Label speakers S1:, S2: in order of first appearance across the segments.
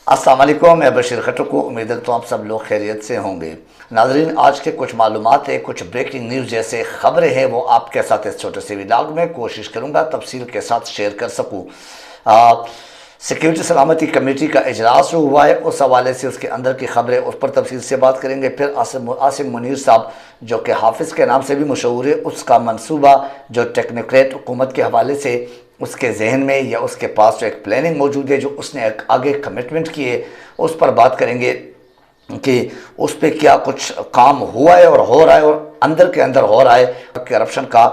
S1: السلام علیکم، میں بشیر خٹک کو امید کرتا ہوں آپ سب لوگ خیریت سے ہوں گے۔ ناظرین، آج کے کچھ معلومات ہیں، کچھ بریکنگ نیوز جیسے خبریں ہیں، وہ آپ کے ساتھ اس چھوٹے سے ولاگ میں کوشش کروں گا تفصیل کے ساتھ شیئر کر سکوں۔ سیکیورٹی سلامتی کمیٹی کا اجلاس جو ہوا ہے، اس حوالے سے اس کے اندر کی خبریں، اس پر تفصیل سے بات کریں گے۔ پھر عاصم منیر صاحب جو کہ حافظ کے نام سے بھی مشہور ہے، اس کا منصوبہ جو ٹیکنوکریٹ حکومت کے حوالے سے اس کے ذہن میں یا اس کے پاس جو ایک پلاننگ موجود ہے، جو اس نے ایک آگے کمٹمنٹ کی ہے، اس پر بات کریں گے کہ اس پہ کیا کچھ کام ہوا ہے اور ہو رہا ہے، اور اندر کے اندر ہو رہا ہے۔ کرپشن کا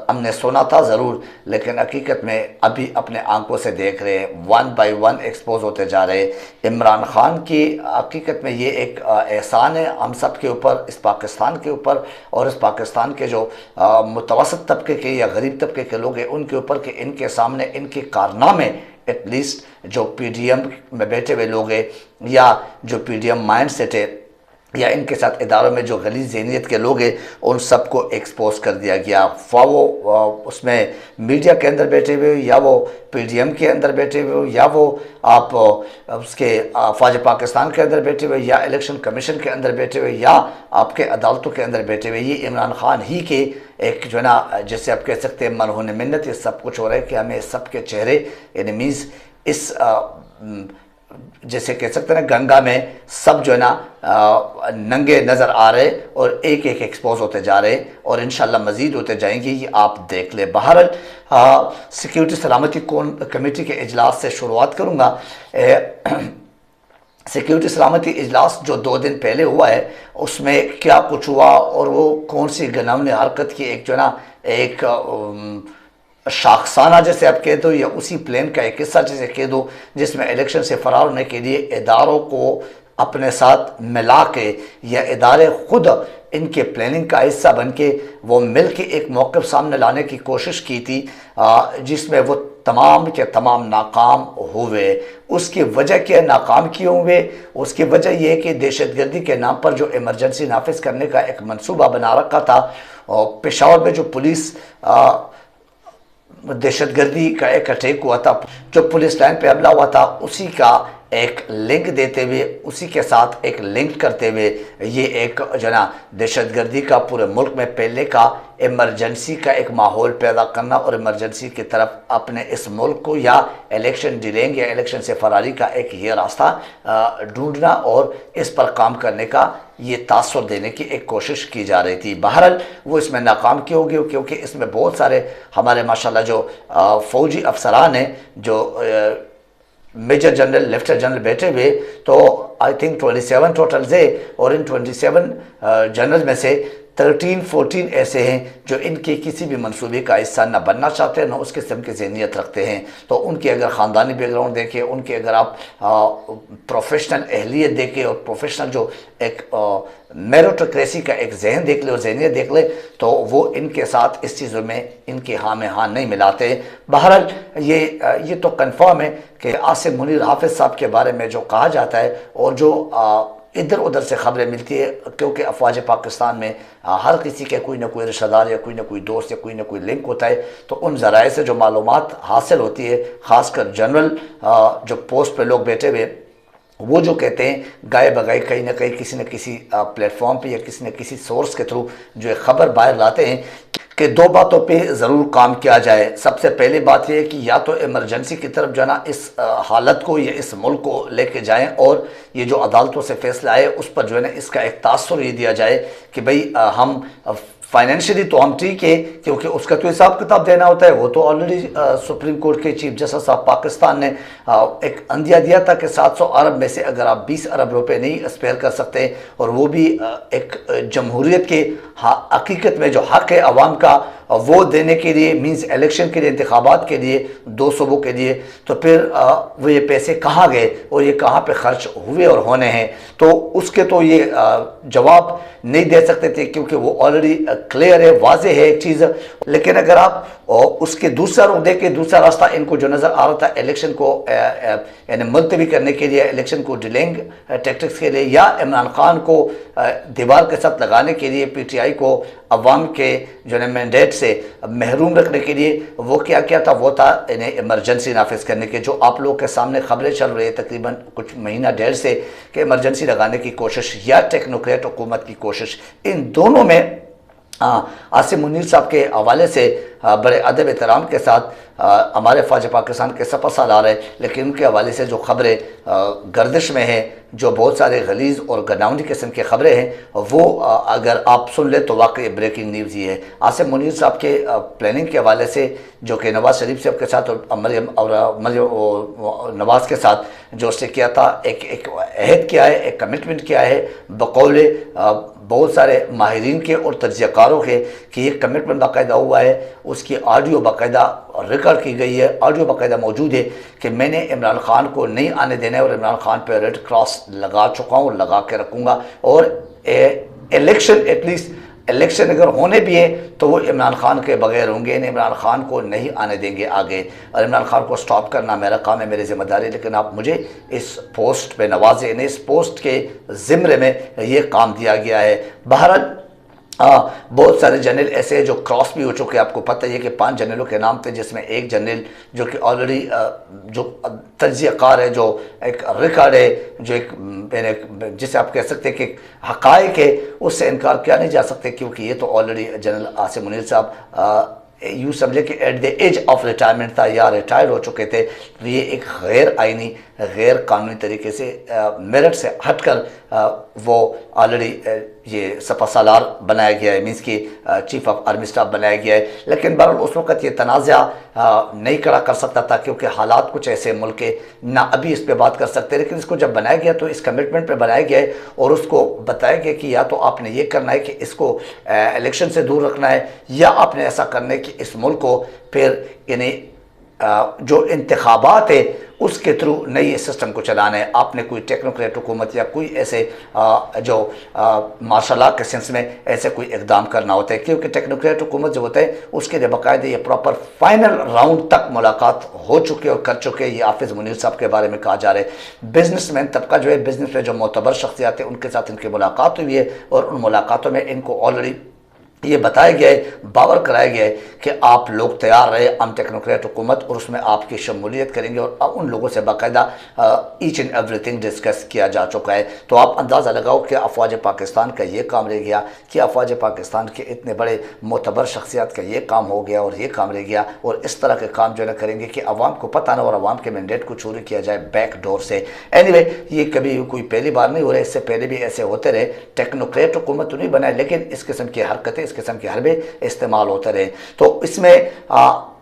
S1: ہم نے سنا تھا ضرور، لیکن حقیقت میں ابھی اپنے آنکھوں سے دیکھ رہے ہیں، ون بائی ون ایکسپوز ہوتے جا رہے ہیں۔ عمران خان کی حقیقت میں یہ ایک احسان ہے ہم سب کے اوپر، اس پاکستان کے اوپر، اور اس پاکستان کے جو متوسط طبقے کے یا غریب طبقے کے لوگ ہیں ان کے اوپر، کہ ان کے سامنے ان کے کارنامے ایٹ لیسٹ جو پی ڈی ایم میں بیٹھے ہوئے لوگ ہیں یا جو P D M mind set ہے یا ان کے ساتھ اداروں میں جو غلیظ ذہنیت کے لوگ ہیں، ان سب کو ایکسپوز کر دیا گیا۔ وہ اس میں میڈیا کے اندر بیٹھے ہوئے یا وہ پی ڈی ایم کے اندر بیٹھے ہوئے یا وہ آپ اس کے فوج پاکستان کے اندر بیٹھے ہوئے یا الیکشن کمیشن کے اندر بیٹھے ہوئے یا آپ کے عدالتوں کے اندر بیٹھے ہوئے، یہ عمران خان ہی کے ایک جو ہے نا، جیسے آپ کہہ سکتے ہیں مرہون منت، یہ سب کچھ ہو رہا ہے کہ ہمیں سب کے چہرے یعنی مینز اس جیسے کہہ سکتے ہیں نا، گنگا میں سب جو ہے نا ننگے نظر آ رہے اور ایک ایک ایکسپوز ہوتے جا رہے، اور انشاءاللہ مزید ہوتے جائیں گے، یہ آپ دیکھ لیں۔ بہرحال سیکیورٹی سلامتی کمیٹی کے اجلاس سے شروعات کروں گا۔ سیکیورٹی سلامتی اجلاس جو 2 دن پہلے ہوا ہے، اس میں کیا کچھ ہوا اور وہ کون سی گناؤنی حرکت کی ایک جو ہے نا ایک شاخسانہ جیسے آپ کہہ دو، یا اسی پلان کا ایک حصہ جیسے کہہ دو، جس میں الیکشن سے فرار ہونے کے لیے اداروں کو اپنے ساتھ ملا کے یا ادارے خود ان کے پلاننگ کا حصہ بن کے وہ مل کے ایک موقف سامنے لانے کی کوشش کی تھی، جس میں وہ تمام کے تمام ناکام ہوئے۔ اس کی وجہ کیا ناکام کیوں ہوئے؟ اس کی وجہ یہ ہے کہ دہشت گردی کے نام پر جو ایمرجنسی نافذ کرنے کا ایک منصوبہ بنا رکھا تھا، پشاور میں جو پولیس دہشت گردی کا ایک اٹیک ہوا تھا، جو پولیس لائن پہ حملہ ہوا تھا، اسی کا ایک لنک دیتے ہوئے، اسی کے ساتھ ایک لنک کرتے ہوئے یہ ایک جو ہے نا دہشت گردی کا پورے ملک میں پھیلنے کا، ایمرجنسی کا ایک ماحول پیدا کرنا اور ایمرجنسی کی طرف اپنے اس ملک کو یا الیکشن ڈیلنگ یا الیکشن سے فراری کا ایک یہ راستہ ڈھونڈنا اور اس پر کام کرنے کا یہ تاثر دینے کی ایک کوشش کی جا رہی تھی۔ بہرحال وہ اس میں ناکام کیوں ہوگی؟ کیونکہ اس میں بہت سارے ہمارے ماشاءاللہ جو فوجی افسران ہیں، جو میجر جنرل، لیفٹیننٹ جنرل بیٹھے ہوئے، تو آئی تھنک 27 ٹوٹلز ہے، اور ان 27 جنرل میں سے 13-14 ایسے ہیں جو ان کے کسی بھی منصوبے کا حصہ نہ بننا چاہتے ہیں، نہ اس قسم کی ذہنیت رکھتے ہیں۔ تو ان کے اگر خاندانی بیک گراؤنڈ دیکھیں، ان کے اگر آپ پروفیشنل اہلیت دیکھیں اور پروفیشنل جو ایک میرٹوکریسی کا ایک ذہن دیکھ لے اور ذہنیت دیکھ لے، تو وہ ان کے ساتھ اس چیزوں میں ان کے ہاں میں ہاں نہیں ملاتے۔ بہرحال یہ تو کنفرم ہے کہ عاصم منیر حافظ صاحب کے بارے میں جو کہا جاتا ہے اور جو ادھر ادھر سے خبریں ملتی ہے، کیونکہ افواج پاکستان میں ہر کسی کے کوئی نہ کوئی رشتہ دار یا کوئی نہ کوئی دوست یا کوئی نہ کوئی لنک ہوتا ہے، تو ان ذرائع سے جو معلومات حاصل ہوتی ہے، خاص کر جنرل جو پوسٹ پہ لوگ بیٹھے ہوئے، وہ جو کہتے ہیں گائے بگائے کہیں نہ کہیں کسی نہ کسی پلیٹ فارم پہ یا کسی نہ کسی سورس کے تھرو جو ایک خبر باہر لاتے ہیں کہ 2 باتوں پہ ضرور کام کیا جائے۔ سب سے پہلی بات یہ ہے کہ یا تو ایمرجنسی کی طرف جو ہے نا اس حالت کو یا اس ملک کو لے کے جائیں، اور یہ جو عدالتوں سے فیصلہ آئے اس پر جو ہے نا اس کا ایک تاثر یہ دیا جائے کہ بھئی ہم فائنینشلی تو ہم ٹھیک ہے، کیونکہ اس کا تو حساب کتاب دینا ہوتا ہے۔ وہ تو آلریڈی سپریم کورٹ کے چیف جسٹس آف پاکستان نے ایک اندیا دیا تھا کہ 700 ارب میں سے اگر آپ 20 ارب روپے نہیں اسپیئر کر سکتے، اور وہ بھی ایک جمہوریت کے حقیقت میں جو حق ہے عوام کا وہ دینے کے لیے، مینز الیکشن کے لیے، انتخابات کے لیے، 2 صوبوں کے لیے، تو پھر وہ یہ پیسے کہاں گئے اور یہ کہاں پہ خرچ ہوئے اور ہونے ہیں؟ تو اس کے تو یہ جواب نہیں دے سکتے تھے، کیونکہ وہ آلریڈی کلیئر ہے، واضح ہے ایک چیز. لیکن اگر آپ اس کے دوسرا رخ دیکھیں، دوسرا راستہ ان کو جو نظر آ رہا تھا الیکشن کو یعنی ملتوی کرنے کے لیے، الیکشن کو ڈیلنگ ٹیکٹکس کے لیے، یا عمران خان کو دیوار کے ساتھ لگانے کے لیے، پی ٹی آئی کو عوام کے جو ہے مینڈیٹ سے محروم رکھنے کے لیے، وہ کیا تھا؟ وہ تھا انہیں ایمرجنسی نافذ کرنے کے. جو آپ لوگ کے سامنے خبریں چل رہی ہیں تقریباً کچھ مہینہ ڈیڑھ سے کہ ایمرجنسی لگانے کی کوشش یا ٹیکنوکریٹ حکومت کی کوشش، ان دونوں میں عاصم منیر صاحب کے حوالے سے بڑے ادب احترام کے ساتھ ہمارے فوج پاکستان کے سپہ سالار ہے، لیکن ان کے حوالے سے جو خبریں گردش میں ہیں، جو بہت سارے غلیظ اور گناؤنی قسم کی خبریں ہیں، وہ اگر آپ سن لیں تو واقعی بریکنگ نیوز یہ ہے. عاصم منیر صاحب کے پلاننگ کے حوالے سے جو کہ نواز شریف صاحب کے ساتھ اور مریم نواز کے ساتھ جو اس نے کیا تھا، ایک عہد کیا ہے، ایک کمٹمنٹ کیا ہے بقول بہت سارے ماہرین کے اور تجزیہ کاروں کے کہ یہ کمٹمنٹ باقاعدہ ہوا ہے، اس کی آڈیو باقاعدہ ریکارڈ کی گئی ہے، آڈیو باقاعدہ موجود ہے کہ میں نے عمران خان کو نہیں آنے دینا ہے اور عمران خان پہ ریڈ کراس لگا چکا ہوں اور لگا کے رکھوں گا، اور الیکشن ایٹ لیسٹ الیکشن اگر ہونے بھی ہیں تو وہ عمران خان کے بغیر ہوں گے، عمران خان کو نہیں آنے دیں گے آگے، اور عمران خان کو سٹاپ کرنا میرا کام ہے، میری ذمہ داری ہے. لیکن آپ مجھے اس پوسٹ پہ نوازیں، اس پوسٹ کے زمرے میں یہ کام دیا گیا ہے. بہرحال بہت سارے جنرل ایسے ہیں جو کراس بھی ہو چکے ہیں. آپ کو پتہ ہے کہ 5 جنرلوں کے نام تھے، جس میں ایک جنرل جو کہ آلریڈی جو تجزیہ کار ہے، جو ایک ریکارڈ ہے، جو ایک جسے آپ کہہ سکتے ہیں کہ حقائق ہے، اس سے انکار کیا نہیں جا سکتے، کیونکہ یہ تو آلریڈی جنرل عاصم منیر صاحب یوں سمجھے کہ at the age of retirement تھا یا ریٹائر ہو چکے تھے. یہ ایک غیر آئینی، غیر قانونی طریقے سے میرٹ سے ہٹ کر وہ آلریڈی یہ سپہ سالار بنایا گیا ہے، مینس کہ چیف آف آرمی اسٹاف بنایا گیا ہے. لیکن بہرحال اس وقت یہ تنازع نہیں کھڑا کر سکتا تھا، کیونکہ حالات کچھ ایسے ملک کے نہ ابھی اس پہ بات کر سکتے. لیکن اس کو جب بنایا گیا تو اس کمٹمنٹ پہ بنایا گیا ہے، اور اس کو بتایا گیا کہ یا تو آپ نے یہ کرنا ہے کہ اس کو الیکشن سے دور رکھنا ہے، یا آپ نے ایسا کرنا ہے کہ اس ملک کو پھر یعنی جو انتخابات ہے اس کے تھرو نئی سسٹم کو چلانا ہے. آپ نے کوئی ٹیکنوکریٹ حکومت یا کوئی ایسے جو ماشاء اللہ کے سینس میں ایسے کوئی اقدام کرنا ہوتا ہے، کیونکہ ٹیکنوکریٹ حکومت جو ہوتا ہے اس کے لیے باقاعدہ یہ پراپر فائنل راؤنڈ تک ملاقات ہو چکے اور کر چکے. یہ حافظ منیر صاحب کے بارے میں کہا جا رہا ہے، بزنس مین طبقہ جو ہے، بزنس میں جو معتبر شخصیات ہیں، ان کے ساتھ ان کی ملاقات ہوئی ہے، اور ان ملاقاتوں میں ان کو آلریڈی یہ بتایا گیا ہے، باور کرایا گیا ہے کہ آپ لوگ تیار رہے، ہم ٹیکنوکریٹ حکومت اور اس میں آپ کی شمولیت کریں گے، اور ان لوگوں سے باقاعدہ each and everything discuss کیا جا چکا ہے. تو آپ اندازہ لگاؤ کہ افواج پاکستان کا یہ کام رہ گیا، کہ افواج پاکستان کے اتنے بڑے معتبر شخصیات کا یہ کام ہو گیا اور یہ کام رہ گیا، اور اس طرح کے کام جو ہے کریں گے کہ عوام کو پتہ نہ اور عوام کے مینڈیٹ کو چوری کیا جائے بیک ڈور سے. اینی وے یہ کبھی کوئی پہلی بار نہیں ہو رہا، اس سے پہلے بھی ایسے ہوتے رہے. ٹیکنوکریٹ حکومت تو نہیں بنائے، لیکن اس قسم کی حرکتیں، اس قسم کے حربے استعمال ہوتے رہے. تو اس میں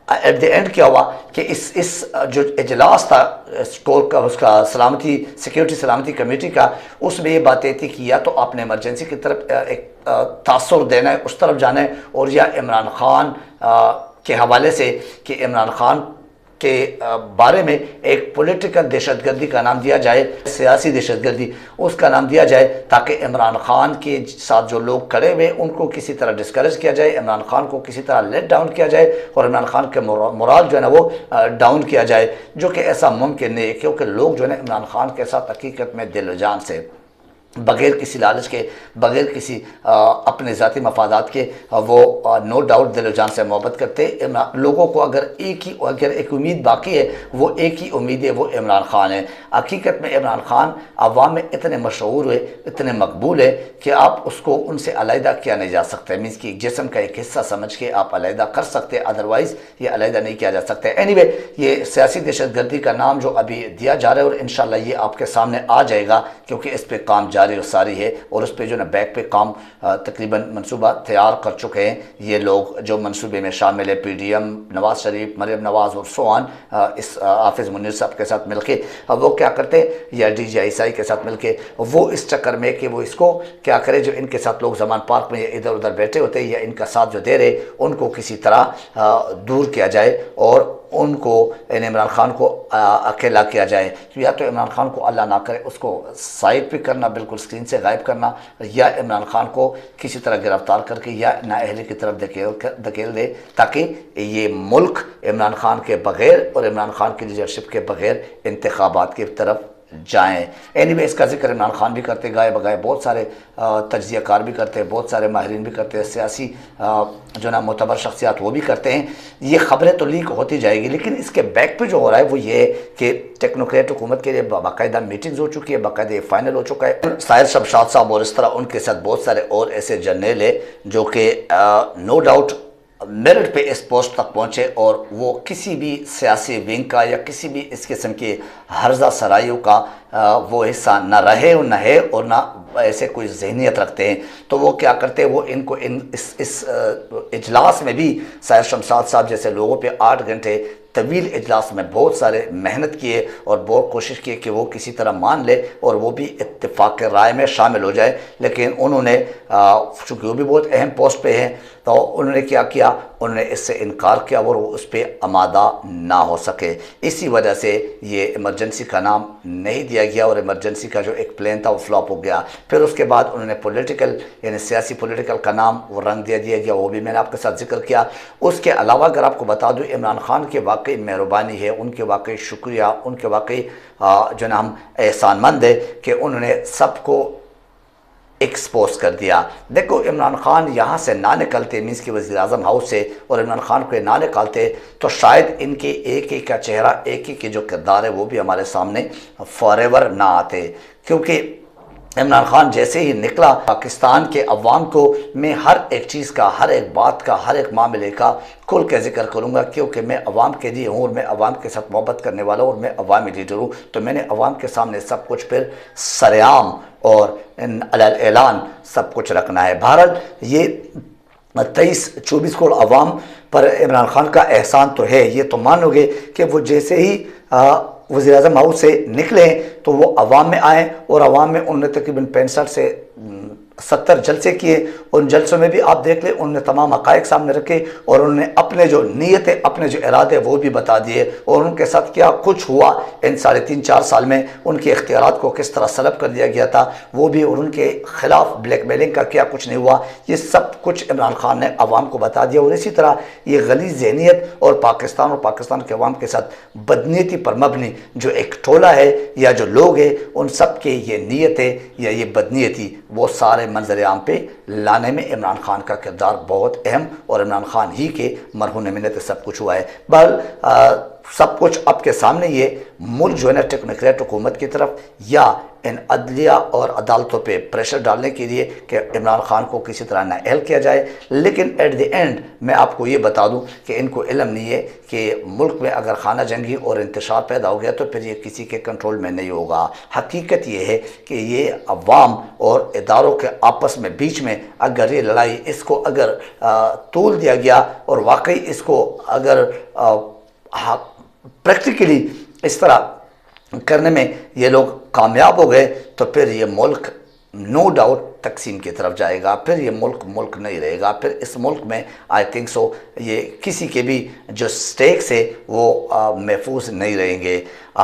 S1: ایٹ دی اینڈ کیا ہوا کہ اس جو اجلاس تھا اس کا سلامتی سیکیورٹی سلامتی کمیٹی کا، اس میں یہ باتیں تھی کہ یا تو آپ نے ایمرجنسی کی طرف ایک تاثر دینا ہے، اس طرف جانا ہے، اور یا عمران خان کے حوالے سے کہ عمران خان کے بارے میں ایک پولیٹیکل دہشت گردی کا نام دیا جائے، سیاسی دہشت گردی اس کا نام دیا جائے، تاکہ عمران خان کے ساتھ جو لوگ کھڑے ہوئے ان کو کسی طرح ڈسکریج کیا جائے، عمران خان کو کسی طرح لیٹ ڈاؤن کیا جائے، اور عمران خان کے مورال جو ہے نا وہ ڈاؤن کیا جائے، جو کہ ایسا ممکن نہیں ہے. کیونکہ لوگ جو ہے نا عمران خان کے ساتھ حقیقت میں دل و جان سے، بغیر کسی لالچ کے، بغیر کسی اپنے ذاتی مفادات کے، وہ نو ڈاؤٹ دل و جان سے محبت کرتے. لوگوں کو اگر ایک امید باقی ہے، وہ ایک ہی امید ہے، وہ عمران خان ہے. حقیقت میں عمران خان عوام میں اتنے مشہور ہوئے، اتنے مقبول ہے کہ آپ اس کو ان سے علیحدہ کیا نہیں جا سکتا. مینس کہ جسم کا ایک حصہ سمجھ کے آپ علیحدہ کر سکتے، ادروائز یہ علیحدہ نہیں کیا جا سکتا. اینی وے یہ سیاسی دہشت گردی کا نام جو ابھی دیا جا رہا ہے، اور انشاءاللہ یہ آپ کے سامنے آ جائے گا، کیونکہ اس پہ کام جاری و ساری ہے، اور اس پہ جو نا بیک پہ کام تقریباً منصوبہ تیار کر چکے ہیں یہ لوگ جو منصوبے میں شامل ہے. پی ڈی ایم، نواز شریف، مریم نواز اور سوان اس حافظ منیر صاحب کے ساتھ مل کے وہ کیا کرتے ہیں، یا ڈی جی عیسائی کے ساتھ مل کے وہ اس چکر میں کہ وہ اس کو کیا کرے، جو ان کے ساتھ لوگ زمان پارک میں ادھر ادھر بیٹھے ہوتے ہیں یا ان کا ساتھ جو دے رہے، ان کو کسی طرح دور کیا جائے، اور ان کو عمران خان کو اکیلا کیا جائے. یا تو عمران خان کو اللہ نہ کرے اس کو سائڈ پہ کرنا بالکل بالکل اسکرین سے غائب کرنا یا عمران خان کو کسی طرح گرفتار کر کے یا نااہلی کی طرف دھکیل دے تاکہ یہ ملک عمران خان کے بغیر اور عمران خان کی لیڈرشپ کے بغیر انتخابات کی طرف جائیں۔ اینی اس کا ذکر عمران خان بھی کرتے گائے بگائے، بہت سارے تجزیہ کار بھی کرتے ہیں، بہت سارے ماہرین بھی کرتے ہیں، سیاسی جو نا معتبر شخصیات وہ بھی کرتے ہیں۔ یہ خبریں تو لیک ہوتی جائے گی، لیکن اس کے بیک پہ جو ہو رہا ہے وہ یہ ہے کہ ٹیکنوکریٹ حکومت کے لیے باقاعدہ میٹنگز ہو چکی ہے، باقاعدہ یہ فائنل ہو چکا ہے۔ ساحر شمشاد صاحب اور اس طرح ان کے ساتھ بہت سارے اور ایسے جرنیل ہیں جو کہ نو ڈاؤٹ میرٹ پہ اس پوسٹ تک پہنچے اور وہ کسی بھی سیاسی ونگ کا یا کسی بھی اس قسم کی ہرزہ سرائیوں کا وہ حصہ نہ رہے اور نہ ہے اور نہ ایسے کوئی ذہنیت رکھتے ہیں، تو وہ کیا کرتے ہیں، وہ ان کو اس اجلاس میں بھی ساحر شمشاد صاحب جیسے لوگوں پہ 8 گھنٹے طویل اجلاس میں بہت سارے محنت کیے اور بہت کوشش کی کہ وہ کسی طرح مان لے اور وہ بھی اتفاق رائے میں شامل ہو جائے، لیکن انہوں نے چونکہ وہ بھی بہت اہم پوسٹ پہ ہیں تو انہوں نے کیا کیا، انہوں نے اس سے انکار کیا اور وہ اس پہ آمادہ نہ ہو سکے۔ اسی وجہ سے یہ ایمرجنسی کا نام نہیں دیا گیا اور ایمرجنسی کا جو ایک پلان تھا وہ فلاپ ہو گیا۔ پھر اس کے بعد انہوں نے پولیٹیکل یعنی سیاسی پولیٹیکل کا نام وہ رنگ دیا گیا، وہ بھی میں نے آپ کے ساتھ ذکر کیا۔ اس کے علاوہ اگر آپ کو بتا دوں، عمران خان کے واقعی مہربانی ہے، ان کے واقعی شکریہ، ان کے واقعی جو نا ہم احسان مند ہے کہ انہوں نے سب کو ایکسپوز کر دیا۔ دیکھو عمران خان یہاں سے نہ نکلتے مینس کے وزیر اعظم ہاؤس سے اور عمران خان کو نہ نکالتے تو شاید ان کے ایک ایک کا چہرہ، ایک ایک کے جو کردار ہے وہ بھی ہمارے سامنے فار ایور نہ آتے، کیونکہ عمران خان جیسے ہی نکلا پاکستان کے عوام کو میں ہر ایک چیز کا، ہر ایک بات کا، ہر ایک معاملے کا کھل کے ذکر کروں گا، کیونکہ میں عوام کے لیے ہوں اور میں عوام کے ساتھ محبت کرنے والا ہوں اور میں عوامی لیڈر ہوں، تو میں نے عوام کے سامنے سب کچھ پھر سرعام اور اعلان سب کچھ رکھنا ہے۔ بہرحال یہ 23-24 کروڑ عوام پر عمران خان کا احسان تو ہے، یہ تو مانو گے کہ وہ جیسے ہی وزیر اعظم ہاؤس سے نکلے تو وہ عوام میں آئیں اور عوام میں انہوں نے تقریباً 65 سے 70 جلسے کیے، ان جلسوں میں بھی آپ دیکھ لیں انہوں نے تمام حقائق سامنے رکھے اور انہوں نے اپنے جو نیتیں، اپنے جو ارادے وہ بھی بتا دیے اور ان کے ساتھ کیا کچھ ہوا ان 3.5-4 سال میں، ان کے اختیارات کو کس طرح سلب کر دیا گیا تھا وہ بھی، اور ان کے خلاف بلیک میلنگ کا کیا کچھ نہیں ہوا، یہ سب کچھ عمران خان نے عوام کو بتا دیا۔ اور اسی طرح یہ غلیظ ذہنیت اور پاکستان کے عوام کے ساتھ بدنیتی پر مبنی جو ایک ٹولہ ہے یا جو لوگ ہیں، ان سب کے یہ نیتیں یا یہ بدنیتی وہ سارے منظر عام پہ لانے میں عمران خان کا کردار بہت اہم اور عمران خان ہی کے مرہون منت سب کچھ ہوا ہے۔ بہرحال سب کچھ آپ کے سامنے، یہ ملک جو ہے نا ٹیکنوکریٹ حکومت کی طرف یا ان عدلیہ اور عدالتوں پہ پریشر ڈالنے کے لیے کہ عمران خان کو کسی طرح نااہل کیا جائے، لیکن ایٹ دی اینڈ میں آپ کو یہ بتا دوں کہ ان کو علم نہیں ہے کہ ملک میں اگر خانہ جنگی اور انتشار پیدا ہو گیا تو پھر یہ کسی کے کنٹرول میں نہیں ہوگا۔ حقیقت یہ ہے کہ یہ عوام اور اداروں کے آپس میں بیچ میں اگر یہ لڑائی اس کو اگر طول دیا گیا اور واقعی اس کو اگر پریکٹیکلی اس طرح کرنے میں یہ لوگ کامیاب ہو گئے تو پھر یہ ملک نو ڈاؤٹ تقسیم کی طرف جائے گا، پھر یہ ملک نہیں رہے گا، پھر اس ملک میں آئی تھنک سو یہ کسی کے بھی جو سٹیکس ہے وہ محفوظ نہیں رہیں گے۔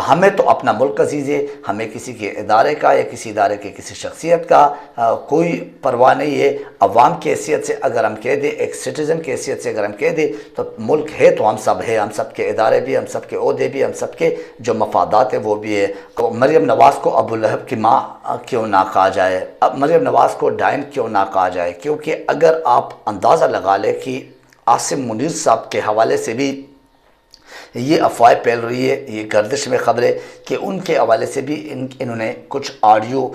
S1: ہمیں تو اپنا ملک عزیز ہے، ہمیں کسی کے ادارے کا یا کسی ادارے کے کسی شخصیت کا کوئی پرواہ نہیں ہے۔ عوام کی حیثیت سے اگر ہم کہہ دیں، ایک سٹیزن کی حیثیت سے اگر ہم کہہ دیں تو ملک ہے تو ہم سب ہے، ہم سب کے ادارے بھی، ہم سب کے عہدے بھی، ہم سب کے جو مفادات ہیں وہ بھی ہے۔ مریم نواز کو ابو لہب کی ماں کیوں نہ کہا جائے، اب مریم نواز کو ڈائن کیوں نہ کہا جائے، کیونکہ اگر آپ اندازہ لگا لیں کہ عاصم منیر صاحب کے حوالے سے بھی یہ افواہ پھیل رہی ہے، یہ گردش میں خبریں کہ ان کے حوالے سے بھی انہوں نے کچھ آڈیو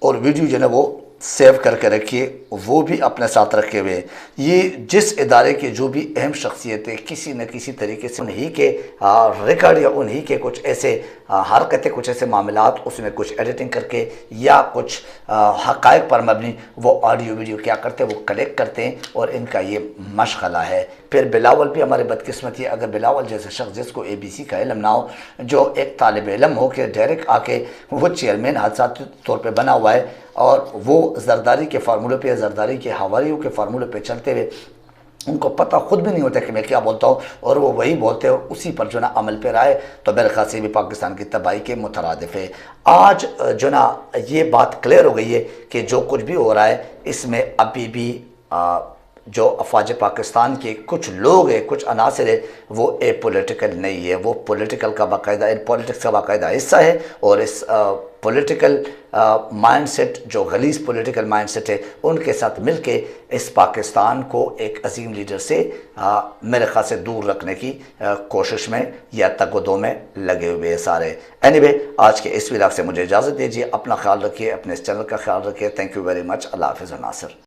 S1: اور ویڈیو جو ہے وہ سیو کر کے رکھیے، وہ بھی اپنے ساتھ رکھے ہوئے۔ یہ جس ادارے کے جو بھی اہم شخصیتیں کسی نہ کسی طریقے سے انہی کے ریکارڈ یا انہی کے کچھ ایسے حرکتیں، کچھ ایسے معاملات اس میں کچھ ایڈیٹنگ کر کے یا کچھ حقائق پر مبنی وہ آڈیو ویڈیو کیا کرتے ہیں، وہ کلیکٹ کرتے ہیں اور ان کا یہ مشغلہ ہے۔ پھر بلاول بھی ہمارے بدقسمتی ہے، اگر بلاول جیسے شخص جس کو ABC کا علم نہ ہو، جو ایک طالب علم ہو کہ ڈائریکٹ آ کے وہ چیئرمین حادثاتی طور پہ بنا ہوا ہے اور وہ زرداری کے فارمولے پہ، زرداری کے حواریوں کے فارمولے پہ چلتے ہوئے ان کو پتہ خود بھی نہیں ہوتا کہ میں کیا بولتا ہوں، اور وہ وہی بولتے ہیں اور اسی پر جو نا عمل پہ آئے، تو میرے خیال سے بھی پاکستان کی تباہی کے مترادف ہے۔ آج جو نا یہ بات کلیئر ہو گئی ہے کہ جو کچھ بھی ہو رہا ہے اس میں ابھی بھی جو افواج پاکستان کے کچھ لوگ ہیں، کچھ عناصر ہیں، وہ اے پولیٹیکل نہیں ہے، وہ پولیٹیکل کا باقاعدہ پولیٹکس کا باقاعدہ حصہ ہے، اور اس پولیٹیکل مائنڈ سیٹ، جو غلیظ پولیٹیکل مائنڈ سیٹ ہے، ان کے ساتھ مل کے اس پاکستان کو ایک عظیم لیڈر سے میرے خیال سے دور رکھنے کی کوشش میں یا تگ و دو میں لگے ہوئے ہیں سارے۔ اینی وے، آج کے اس ولاگ سے مجھے اجازت دیجیے، اپنا خیال رکھیے، اپنے اس چینل کا خیال رکھیے۔ تھینک یو ویری مچ، اللہ حافظ ناصر۔